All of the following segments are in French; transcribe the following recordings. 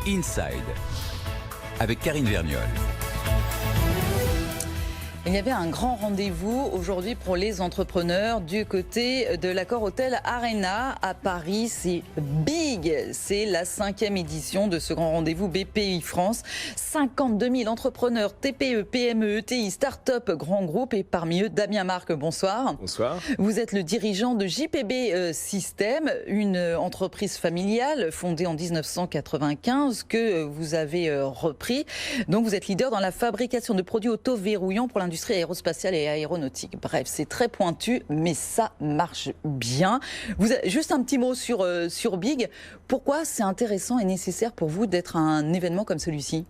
Inside avec Karine Vergnol. Il y avait un grand rendez-vous aujourd'hui pour les entrepreneurs du côté de l'Accor Hôtel Arena à Paris. C'est Big, c'est la 5e édition de ce grand rendez-vous BPI France. 52 000 entrepreneurs, TPE, PME, ETI, start-up, grands groupes et parmi eux Damien Marc, bonsoir. Bonsoir. Vous êtes le dirigeant de JPB System, une entreprise familiale fondée en 1995 que vous avez repris. Donc vous êtes leader dans la fabrication de produits auto-verrouillants pour l'industrie aérospatiale et aéronautique. Bref, c'est très pointu, mais ça marche bien. Juste un petit mot sur Big. Pourquoi c'est intéressant et nécessaire pour vous d'être un événement comme celui-ci ?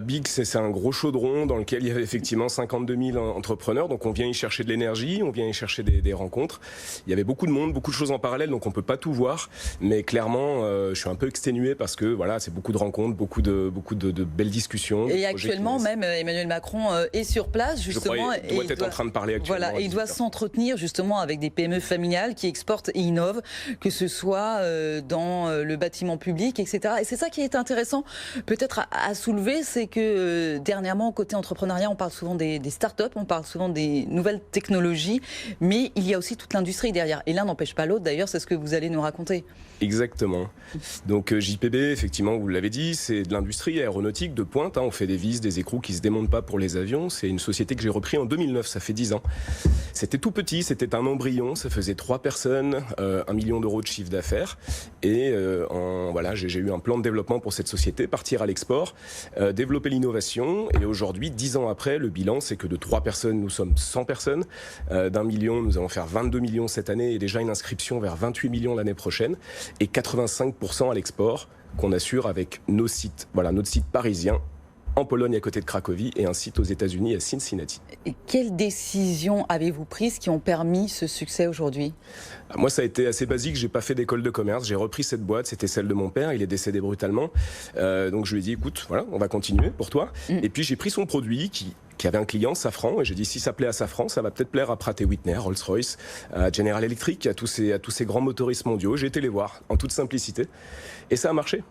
Big, c'est un gros chaudron dans lequel il y avait effectivement 52 000 entrepreneurs. Donc on vient y chercher de l'énergie, on vient y chercher des rencontres. Il y avait beaucoup de monde, beaucoup de choses en parallèle, donc on peut pas tout voir. Mais clairement, je suis un peu exténué parce que voilà, c'est beaucoup de rencontres, beaucoup de belles discussions. Et actuellement, même Emmanuel Macron est sur place justement. Il doit être en train de parler actuellement. Voilà, et il doit s'entretenir justement avec des PME familiales qui exportent et innovent, que ce soit dans le bâtiment public, etc. Et c'est ça qui est intéressant, peut-être à soulever. C'est que dernièrement, côté entrepreneuriat, on parle souvent des startups, on parle souvent des nouvelles technologies, mais il y a aussi toute l'industrie derrière. Et l'un n'empêche pas l'autre, d'ailleurs, c'est ce que vous allez nous raconter. Exactement. Donc JPB, effectivement, vous l'avez dit, c'est de l'industrie aéronautique de pointe. On fait des vis, des écrous qui ne se démontent pas pour les avions. C'est une société que j'ai repris en 2009, ça fait 10 ans. C'était tout petit, c'était un embryon, ça faisait 3 personnes, 1 million d'euros de chiffre d'affaires. Et voilà, j'ai eu un plan de développement pour cette société, partir à l'export, développer l'innovation. Et aujourd'hui, 10 ans après, le bilan, c'est que de 3 personnes, nous sommes 100 personnes. D'1 million, nous allons faire 22 millions cette année et déjà une inscription vers 28 millions l'année prochaine. Et 85% à l'export qu'on assure avec nos sites, voilà, notre site parisien en Pologne à côté de Cracovie et un site aux États-Unis à Cincinnati. Et quelles décisions avez-vous prises qui ont permis ce succès aujourd'hui ? Moi, ça a été assez basique. J'ai pas fait d'école de commerce. J'ai repris cette boîte. C'était celle de mon père. Il est décédé brutalement. Donc je lui ai dit, écoute, voilà, on va continuer pour toi. Et puis j'ai pris son produit qui avait un client, Safran, et j'ai dit si ça plaît à Safran, ça va peut-être plaire à Pratt & Whitney, Rolls-Royce, à General Electric, à tous ces grands motoristes mondiaux. J'ai été les voir en toute simplicité et ça a marché.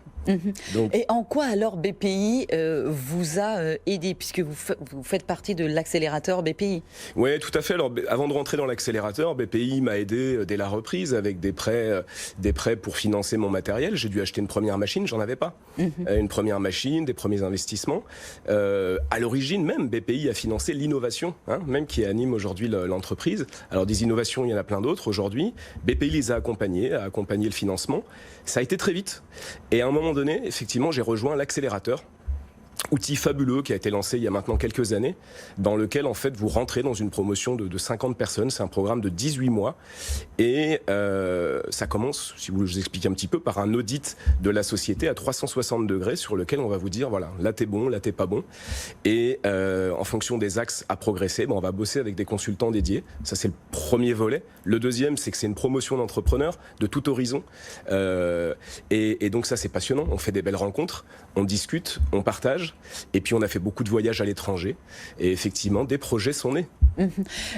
Donc... Et en quoi alors BPI vous a aidé, puisque vous faites partie de l'accélérateur BPI ? Oui, tout à fait. Alors, avant de rentrer dans l'accélérateur, BPI m'a aidé dès la reprise avec des prêts pour financer mon matériel. J'ai dû acheter une première machine, j'en avais pas. Une première machine, des premiers investissements. À l'origine même, BPI a financé l'innovation, même qui anime aujourd'hui l'entreprise. Alors des innovations, il y en a plein d'autres aujourd'hui. BPI les a accompagné le financement. Ça a été très vite. Et à un moment donné, effectivement, j'ai rejoint l'accélérateur. Outil fabuleux qui a été lancé il y a maintenant quelques années, dans lequel en fait vous rentrez dans une promotion de 50 personnes. C'est un programme de 18 mois et ça commence, si vous expliquez un petit peu, par un audit de la société à 360 degrés sur lequel on va vous dire voilà, là t'es bon, là t'es pas bon, et en fonction des axes à progresser, on va bosser avec des consultants dédiés. Ça c'est le premier volet. Le deuxième, c'est que c'est une promotion d'entrepreneurs de tout horizon et donc ça c'est passionnant. On fait des belles rencontres, on discute, on partage. Et puis on a fait beaucoup de voyages à l'étranger et effectivement des projets sont nés.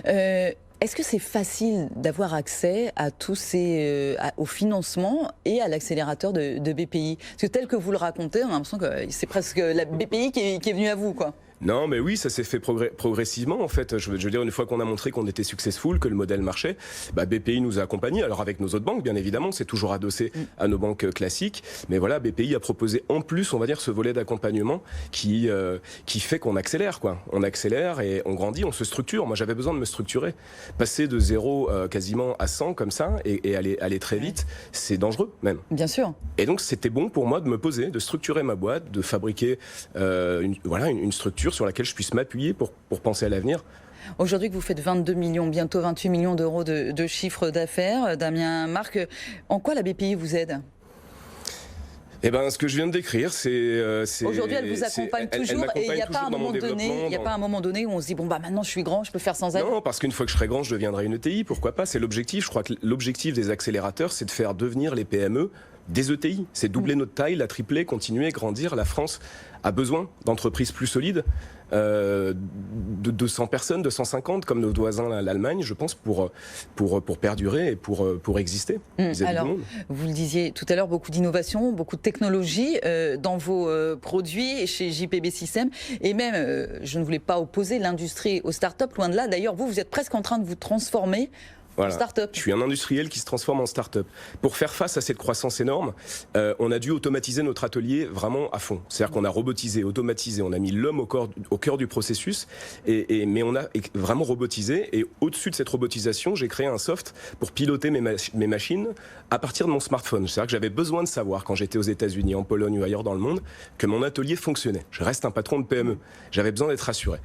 Est-ce que c'est facile d'avoir accès à tous au financement et à l'accélérateur de BPI ? Parce que tel que vous le racontez, on a l'impression que c'est presque la BPI qui est venue à vous, quoi. Non, mais oui, ça s'est fait progressivement, en fait. Je veux dire, une fois qu'on a montré qu'on était successful, que le modèle marchait, BPI nous a accompagnés. Alors avec nos autres banques, bien évidemment, c'est toujours adossé à nos banques classiques. Mais voilà, BPI a proposé en plus, on va dire, ce volet d'accompagnement qui fait qu'on accélère, quoi. On accélère et on grandit, on se structure. Moi, j'avais besoin de me structurer. Passer de 0 quasiment à 100 comme ça et aller très vite, c'est dangereux même. Bien sûr. Et donc, c'était bon pour moi de me poser, de structurer ma boîte, de fabriquer une structure sur laquelle je puisse m'appuyer pour penser à l'avenir. Aujourd'hui que vous faites 22 millions, bientôt 28 millions d'euros de chiffre d'affaires, Damien Marc, en quoi la BPI vous aide ? Ce que je viens de décrire, c'est... Aujourd'hui, elle vous accompagne toujours et il n'y a pas un moment donné où on se dit, maintenant je suis grand, je peux faire sans elle. Non, parce qu'une fois que je serai grand, je deviendrai une ETI, pourquoi pas, c'est l'objectif. Je crois que l'objectif des accélérateurs, c'est de faire devenir les PME des ETI. C'est doubler notre taille, la tripler, continuer, grandir. La France a besoin d'entreprises plus solides. de 200 personnes, 250, comme nos voisins l'Allemagne, je pense, pour perdurer et pour exister. Alors, vous le disiez tout à l'heure, beaucoup d'innovation, beaucoup de technologie dans vos produits chez JPB System. Et même, je ne voulais pas opposer l'industrie aux startups, loin de là. D'ailleurs, vous êtes presque en train de vous transformer. Voilà. Je suis un industriel qui se transforme en start-up. Pour faire face à cette croissance énorme, on a dû automatiser notre atelier vraiment à fond. C'est-à-dire qu'on a robotisé, automatisé, on a mis l'homme au cœur du processus, mais on a vraiment robotisé. Et au-dessus de cette robotisation, j'ai créé un soft pour piloter mes machines à partir de mon smartphone. C'est-à-dire que j'avais besoin de savoir, quand j'étais aux États-Unis, en Pologne ou ailleurs dans le monde, que mon atelier fonctionnait. Je reste un patron de PME. J'avais besoin d'être rassuré.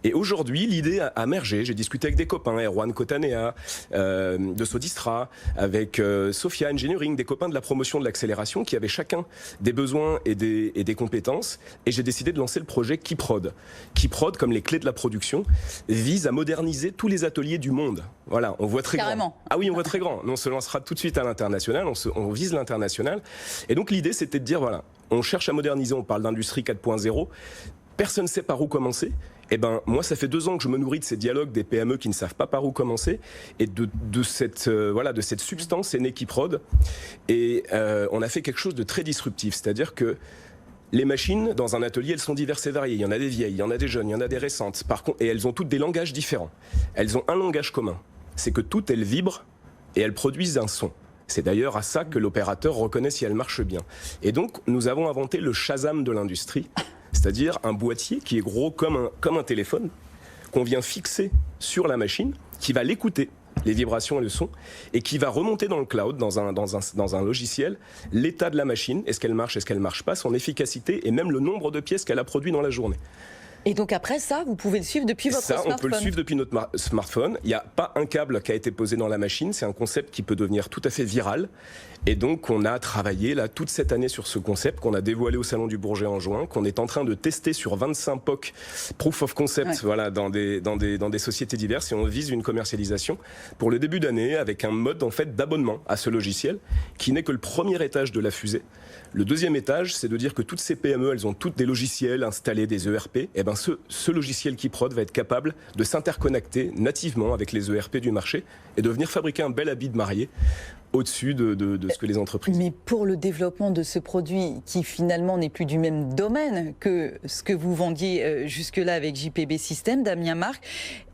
Et aujourd'hui, l'idée a émergé. J'ai discuté avec des copains, Erwan Cotanea, de Sodistra, avec Sophia Engineering, des copains de la promotion de l'accélération qui avaient chacun des besoins et des compétences. Et j'ai décidé de lancer le projet Keyprod. Keyprod, comme les clés de la production, vise à moderniser tous les ateliers du monde. Voilà, on voit très Carrément. grand. Ah oui, on voit très grand. On se lancera tout de suite à l'international, on vise l'international. Et donc l'idée, c'était de dire, voilà, on cherche à moderniser, on parle d'industrie 4.0. Personne ne sait par où commencer. Eh ben, moi, ça fait 2 ans que je me nourris de ces dialogues des PME qui ne savent pas par où commencer. Et de cette substance est né Keyprod. Et on a fait quelque chose de très disruptif. C'est-à-dire que les machines, dans un atelier, elles sont diverses et variées. Il y en a des vieilles, il y en a des jeunes, il y en a des récentes. Par contre, et elles ont toutes des langages différents. Elles ont un langage commun. C'est que toutes, elles vibrent et elles produisent un son. C'est d'ailleurs à ça que l'opérateur reconnaît si elle marche bien. Et donc, nous avons inventé le Shazam de l'industrie. C'est-à-dire un boîtier qui est gros comme un téléphone, qu'on vient fixer sur la machine, qui va l'écouter, les vibrations et le son, et qui va remonter dans le cloud, dans un logiciel, l'état de la machine, est-ce qu'elle marche pas, son efficacité et même le nombre de pièces qu'elle a produit dans la journée. Et donc après ça, vous pouvez le suivre depuis votre smartphone. Ça, on peut le suivre depuis notre smartphone. Il n'y a pas un câble qui a été posé dans la machine. C'est un concept qui peut devenir tout à fait viral. Et donc, on a travaillé là toute cette année sur ce concept qu'on a dévoilé au Salon du Bourget en juin, qu'on est en train de tester sur 25 POC, Proof of Concept, voilà, dans des sociétés diverses. Et on vise une commercialisation pour le début d'année avec un mode en fait d'abonnement à ce logiciel qui n'est que le premier étage de la fusée. Le deuxième étage, c'est de dire que toutes ces PME, elles ont toutes des logiciels installés, des ERP. Et ben ce logiciel Keyprod va être capable de s'interconnecter nativement avec les ERP du marché et de venir fabriquer un bel habit de mariée au-dessus de ce que les entreprises... Mais pour le développement de ce produit qui finalement n'est plus du même domaine que ce que vous vendiez jusque-là avec JPB System, Damien Marc,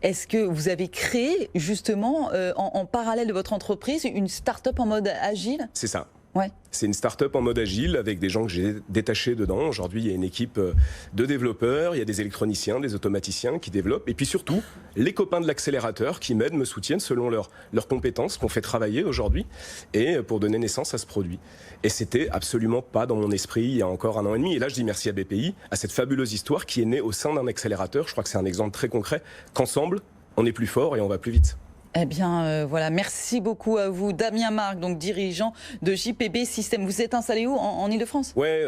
est-ce que vous avez créé justement en parallèle de votre entreprise une start-up en mode agile ? C'est ça. Ouais. C'est une start-up en mode agile avec des gens que j'ai détachés dedans. Aujourd'hui, il y a une équipe de développeurs, il y a des électroniciens, des automaticiens qui développent. Et puis surtout, les copains de l'accélérateur qui m'aident, me soutiennent selon leurs compétences qu'on fait travailler aujourd'hui et pour donner naissance à ce produit. Et c'était absolument pas dans mon esprit il y a encore 1 an et demi. Et là, je dis merci à BPI, à cette fabuleuse histoire qui est née au sein d'un accélérateur. Je crois que c'est un exemple très concret qu'ensemble, on est plus fort et on va plus vite. Eh bien, voilà, merci beaucoup à vous. Damien Marc, donc dirigeant de JPB System. Vous êtes installé où ? En Ile-de-France ? Ouais,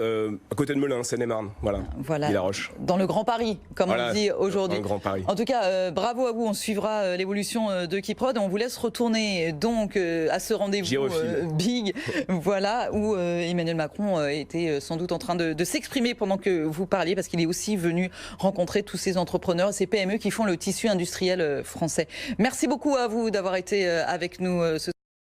à côté de Melun, Seine-et-Marne, voilà. Villaroche. Dans le Grand Paris, comme on dit aujourd'hui. Dans le Grand Paris. En tout cas, bravo à vous. On suivra l'évolution de Keyprod. On vous laisse retourner donc à ce rendez-vous big, voilà, où Emmanuel Macron était sans doute en train de s'exprimer pendant que vous parliez, parce qu'il est aussi venu rencontrer tous ces entrepreneurs, ces PME qui font le tissu industriel français. Merci beaucoup à vous d'avoir été avec nous ce